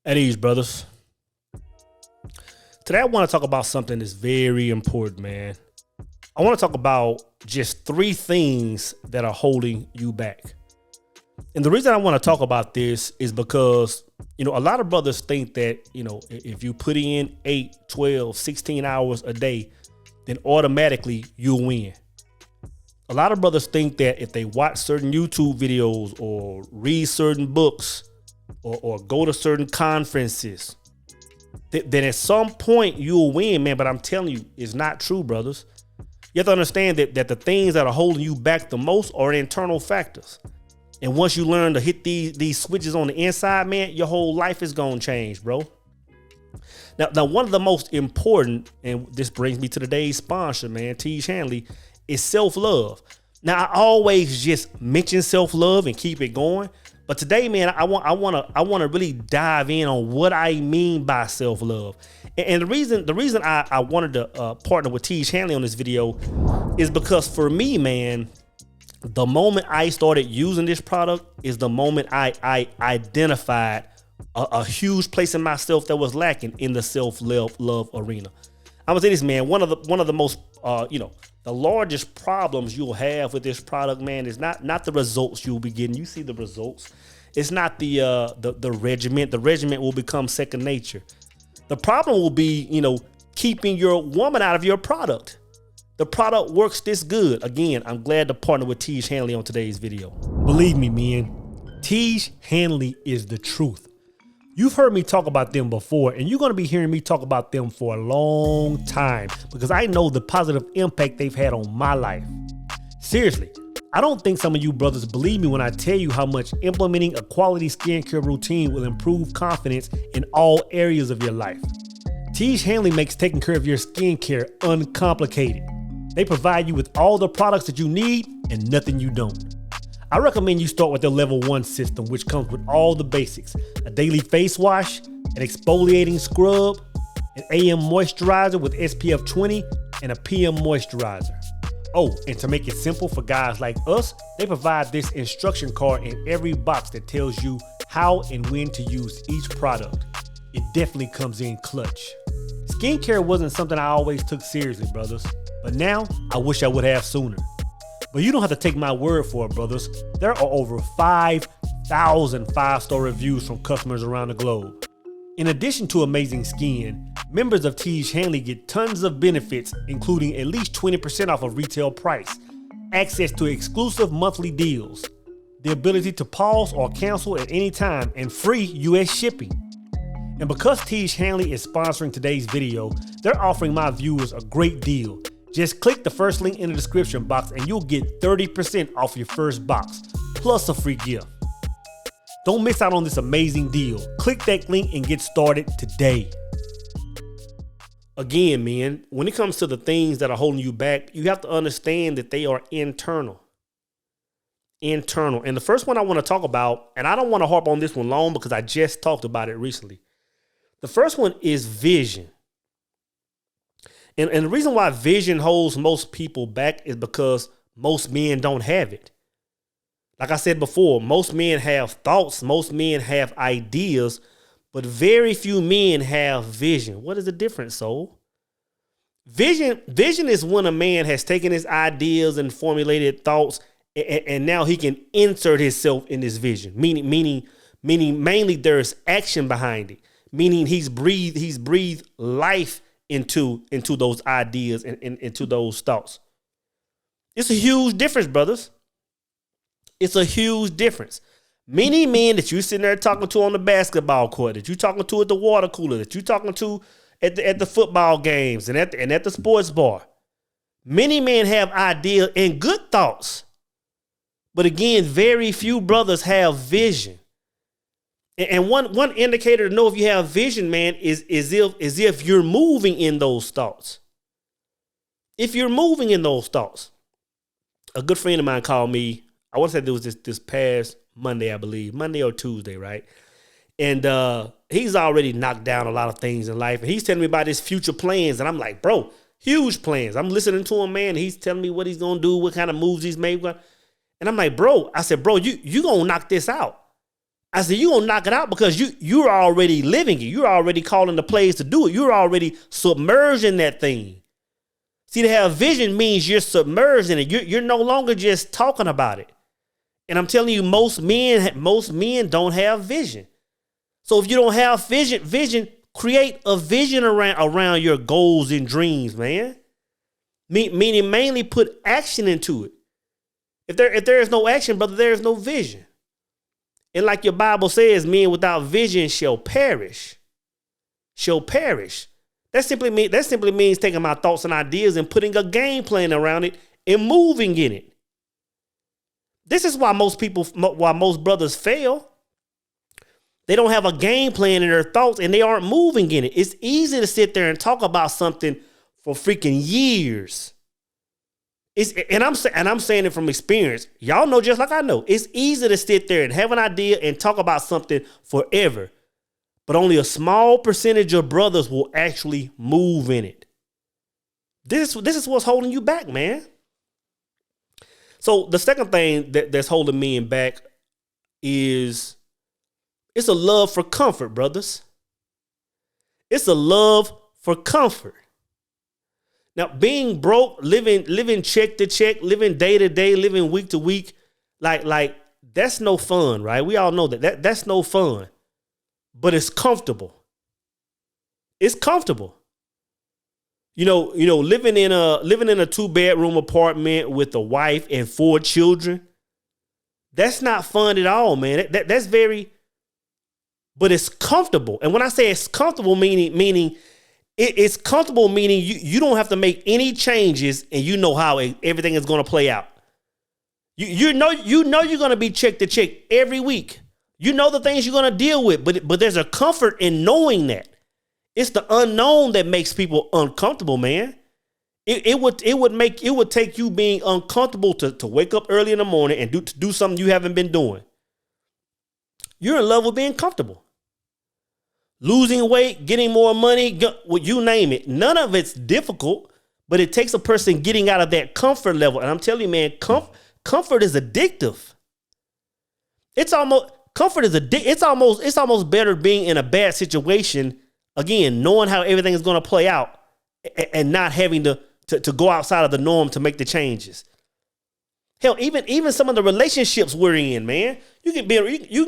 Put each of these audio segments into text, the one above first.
At ease, brothers. Today I want to talk about something that's very important, man. I want to talk about just three things that are holding you back. And the reason I want to talk about this is because, a lot of brothers think that, if you put in 8, 12, 16 hours a day, then automatically you'll win. A lot of brothers think that if they watch certain YouTube videos or read certain books or go to certain conferences, then at some point you'll win, man. But I'm telling you, it's not true, brothers. You have to understand that the things that are holding you back the most are internal factors. And once you learn to hit these switches on the inside, man, your whole life is going to change, bro. Now, one of the most important, and this brings me to today's sponsor, man, Teej Hanley, is self-love. Now, I always just mention self-love and keep it going. But today, man, I want to really dive in on what I mean by self-love. And the reason I wanted to partner with Teej Hanley on this video is because for me, man, the moment I started using this product is the moment I identified a huge place in myself that was lacking in the self-love arena. I'm gonna say this, man. One of the most the largest problems you'll have with this product, man, is not the results you'll be getting. You see the results. It's not the regimen. The regimen will become second nature. The problem will be, keeping your woman out of your product. The product works this good. Again, I'm glad to partner with Teej Hanley on today's video. Believe me, man, Teej Hanley is the truth. You've heard me talk about them before, and you're going to be hearing me talk about them for a long time because I know the positive impact they've had on my life. Seriously, I don't think some of you brothers believe me when I tell you how much implementing a quality skincare routine will improve confidence in all areas of your life. Teej Hanley makes taking care of your skincare uncomplicated. They provide you with all the products that you need and nothing you don't. I recommend you start with their level 1 system, which comes with all the basics: a daily face wash, an exfoliating scrub, an AM moisturizer with SPF 20, and a PM moisturizer. Oh, and to make it simple for guys like us, they provide this instruction card in every box that tells you how and when to use each product. It definitely comes in clutch. Skincare wasn't something I always took seriously, brothers, but now I wish I would have sooner. But you don't have to take my word for it, brothers. There are over 5,000 5-star reviews from customers around the globe. In addition to amazing skin, members of Teej Hanley get tons of benefits, including at least 20% off of retail price, access to exclusive monthly deals, the ability to pause or cancel at any time, and free US shipping. And because Teej Hanley is sponsoring today's video, they're offering my viewers a great deal. Just click the first link in the description box and you'll get 30% off your first box, plus a free gift. Don't miss out on this amazing deal. Click that link and get started today. Again, man, when it comes to the things that are holding you back, you have to understand that they are internal. Internal. And the first one I want to talk about, and I don't want to harp on this one long because I just talked about it recently. The first one is vision. And the reason why vision holds most people back is because most men don't have it. Like I said before, most men have thoughts, most men have ideas, but very few men have vision. What is the difference, soul? Vision is when a man has taken his ideas and formulated thoughts, and now he can insert himself in this vision. Meaning mainly there's action behind it. Meaning he's breathed life into those ideas and into those thoughts. It's a huge difference, brothers. It's a huge difference. Many men that you're sitting there talking to on the basketball court, that you're talking to at the water cooler, that you're talking to at the football games and at the sports bar, many men have ideas and good thoughts. But again, very few brothers have vision. And one indicator to know if you have vision, man, is if you're moving in those thoughts. If you're moving in those thoughts. A good friend of mine called me, I want to say it was this past Monday, I believe. Monday or Tuesday, right? And he's already knocked down a lot of things in life. And he's telling me about his future plans. And I'm like, bro, huge plans. I'm listening to him, man. He's telling me what he's going to do, what kind of moves he's made. And I'm like, bro, I said, bro, you going to knock this out. I said, you're going to knock it out because you're already living it. You're already calling the plays to do it. You're already submerged in that thing. See, to have vision means you're submerged in it. You're no longer just talking about it. And I'm telling you, most men don't have vision. So if you don't have vision, create a vision around your goals and dreams, man. Meaning mainly put action into it. If there is no action, brother, there is no vision. And like your Bible says, men without vision shall perish. Shall perish. That simply means taking my thoughts and ideas and putting a game plan around it and moving in it. This is why most brothers fail. They don't have a game plan in their thoughts and they aren't moving in it. It's easy to sit there and talk about something for freaking years. And I'm saying it from experience. Y'all know just like I know. It's easy to sit there and have an idea and talk about something forever. But only a small percentage of brothers will actually move in it. This is what's holding you back, man. So the second thing that's holding men back is it's a love for comfort, brothers. It's a love for comfort. Now, being broke, living check to check, living day to day, living week to week, like that's no fun, right? We all know that's no fun. But it's comfortable. It's comfortable. You know, living in a 2-bedroom apartment with a wife and 4 children. That's not fun at all, man. That's very, but it's comfortable. And when I say it's comfortable, meaning it's comfortable, meaning you don't have to make any changes and you know how everything is going to play out. You know you're going to be check to check every week. You know the things you're going to deal with, but there's a comfort in knowing that. It's the unknown that makes people uncomfortable, man. It would take you being uncomfortable to wake up early in the morning and do something you haven't been doing. You're in love with being comfortable. Losing weight, getting more money, you name it. None of it's difficult, but it takes a person getting out of that comfort level. And I'm telling you, man, comfort is addictive. It's almost better being in a bad situation, again, knowing how everything is going to play out and not having to go outside of the norm to make the changes. Hell, even some of the relationships we're in, man, you can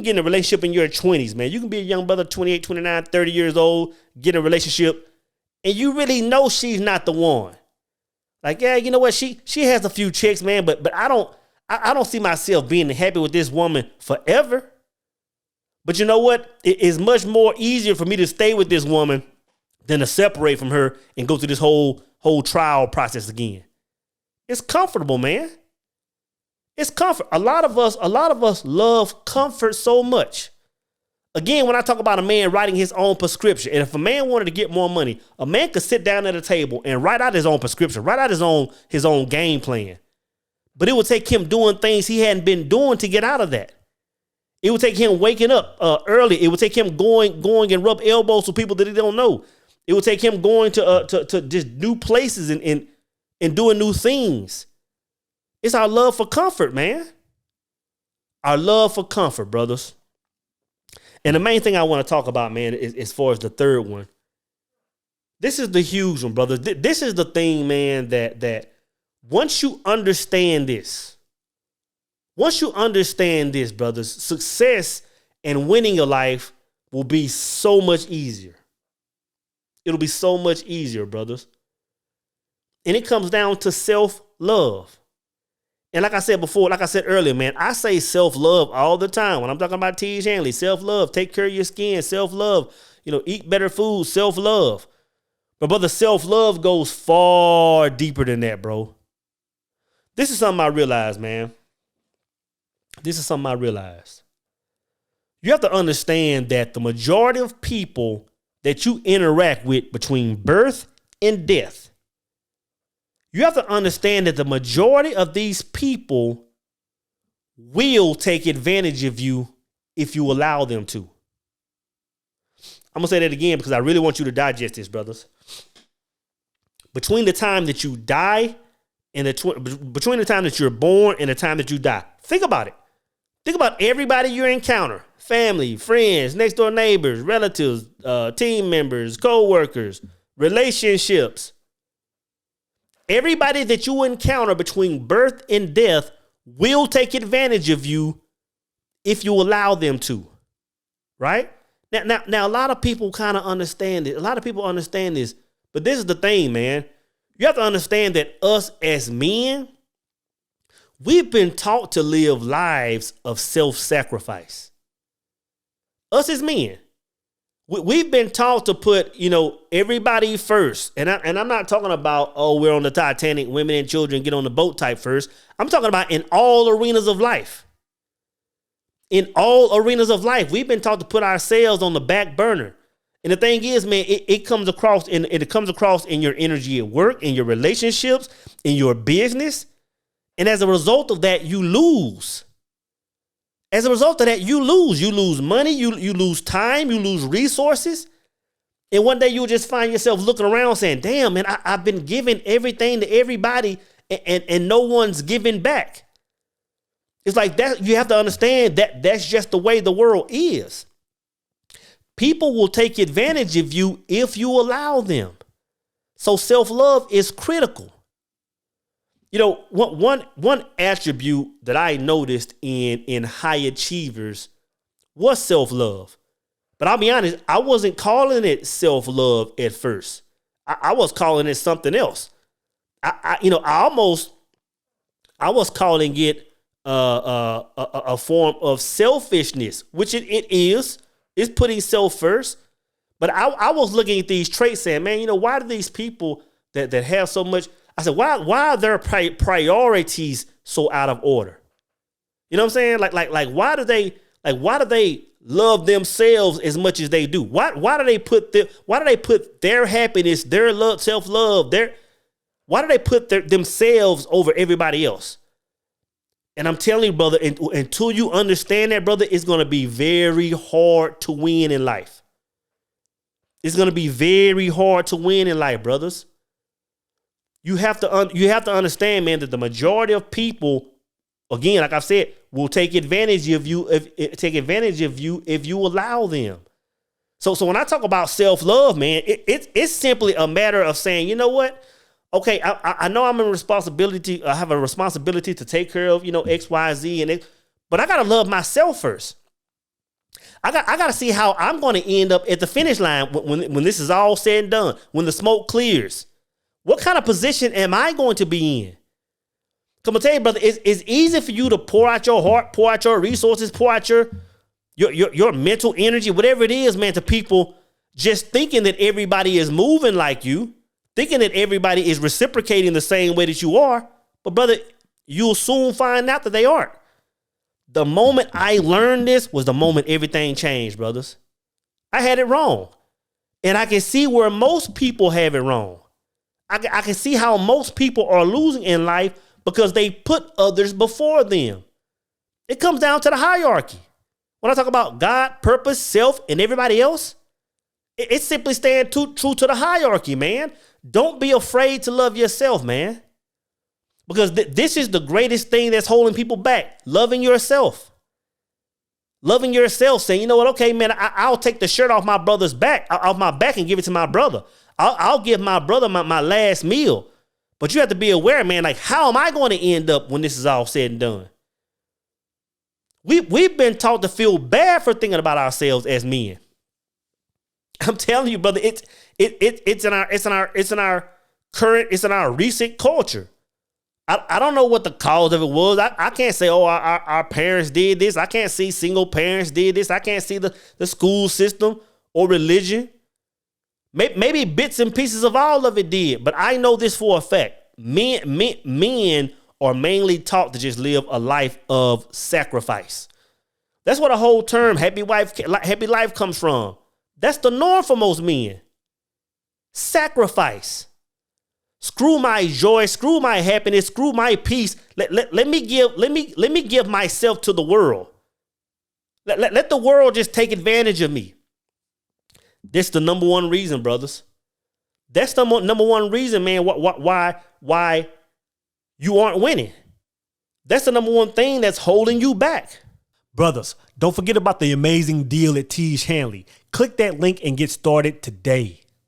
get in a relationship in your 20s, man. You can be a young brother, 28, 29, 30 years old, get in a relationship, and you really know she's not the one. Like, yeah, you know what? She has a few chicks, man, but I don't see myself being happy with this woman forever. But you know what? It is much more easier for me to stay with this woman than to separate from her and go through this whole trial process again. It's comfortable, man. It's comfort. A lot of us love comfort so much. Again, when I talk about a man writing his own prescription, and if a man wanted to get more money, a man could sit down at a table and write out his own prescription, write out his own game plan. But it would take him doing things he hadn't been doing to get out of that. It would take him waking up early. It would take him going and rub elbows with people that he don't know. It would take him going to just new places and doing new things. It's our love for comfort, man. Our love for comfort, brothers. And the main thing I want to talk about, man, is as far as the third one. This is the huge one, brothers. This is the thing, man, that once you understand this, brothers, success and winning your life will be so much easier. It'll be so much easier, brothers. And it comes down to self-love. And like I said earlier, man, I say self-love all the time. When I'm talking about T. Hanley, self-love, take care of your skin, self-love, eat better food, self-love. But brother, self-love goes far deeper than that, bro. This is something I realized, man. You have to understand that the majority of people that you interact with between birth and death, you have to understand that the majority of these people will take advantage of you if you allow them to. I'm going to say that again because I really want you to digest this, brothers. Between the time that you die and between the time that you're born and the time that you die, think about it. Think about everybody you encounter: family, friends, next door neighbors, relatives, team members, co-workers, relationships. Everybody that you encounter between birth and death will take advantage of you if you allow them to, right? Now, a lot of people kind of understand it. A lot of people understand this, but this is the thing, man. You have to understand that us as men, we've been taught to live lives of self-sacrifice. Us as men, we've been taught to put, everybody first. And I'm not talking about, we're on the Titanic, women and children get on the boat type first. I'm talking about in all arenas of life. In all arenas of life, we've been taught to put ourselves on the back burner. And the thing is, man, it comes across in your energy at work, in your relationships, in your business. And as a result of that, you lose. As a result of that, you lose. You lose money, you lose time, you lose resources. And one day you'll just find yourself looking around saying, damn, man, I've been giving everything to everybody and no one's giving back. It's like that. You have to understand that that's just the way the world is. People will take advantage of you if you allow them. So self-love is critical. One attribute that I noticed in high achievers was self-love. But I'll be honest, I wasn't calling it self-love at first. I was calling it something else. I was calling it a form of selfishness, which it is. It's putting self first. But I was looking at these traits saying, man, why do these people that have so much? I said, why are their priorities so out of order? You know what I'm saying? Like why do they love themselves as much as they do? Why do they put their happiness, their love, self-love, why do they put themselves over everybody else? And I'm telling you, brother, until you understand that, brother, it's going to be very hard to win in life. It's going to be very hard to win in life, brothers. You have to understand, man, that the majority of people, again, like I've said, will take advantage of you if you allow them. So when I talk about self-love, man, it's simply a matter of saying, you know what? Okay, I know I'm in responsibility. I have a responsibility to take care of, X, Y, Z, but I gotta love myself first. I gotta see how I'm going to end up at the finish line when this is all said and done. When the smoke clears, what kind of position am I going to be in? Come on, tell you, brother, it's easy for you to pour out your heart, pour out your resources, pour out your mental energy, whatever it is, man, to people just thinking that everybody is moving like you. Thinking that everybody is reciprocating the same way that you are. But brother, you'll soon find out that they aren't. The moment I learned this was the moment everything changed, brothers. I had it wrong. And I can see where most people have it wrong. I can see how most people are losing in life because they put others before them. It comes down to the hierarchy. When I talk about God, purpose, self, and everybody else, it's simply staying true to the hierarchy, man. Don't be afraid to love yourself, man. Because this is the greatest thing that's holding people back. Loving yourself. Loving yourself, saying, you know what, okay, man, I'll take the shirt off my brother's back, off my back and give it to my brother. I'll give my brother my last meal. But you have to be aware, man, like, how am I going to end up when this is all said and done? We've been taught to feel bad for thinking about ourselves as men. I'm telling you, brother, it's in our recent culture. I don't know what the cause of it was. I can't say, our parents did this. I can't see single parents did this. I can't see the school system or religion. Maybe bits and pieces of all of it did. But I know this for a fact. Men are mainly taught to just live a life of sacrifice. That's where the whole term happy life comes from. That's the norm for most men. Sacrifice. Screw my joy, screw my happiness, screw my peace. Let me give myself to the world. Let the world just take advantage of me. That's the number one reason, brothers. That's the number one reason, man, why you aren't winning. That's the number one thing that's holding you back. Brothers, don't forget about the amazing deal at Tiege Hanley. Click that link and get started today.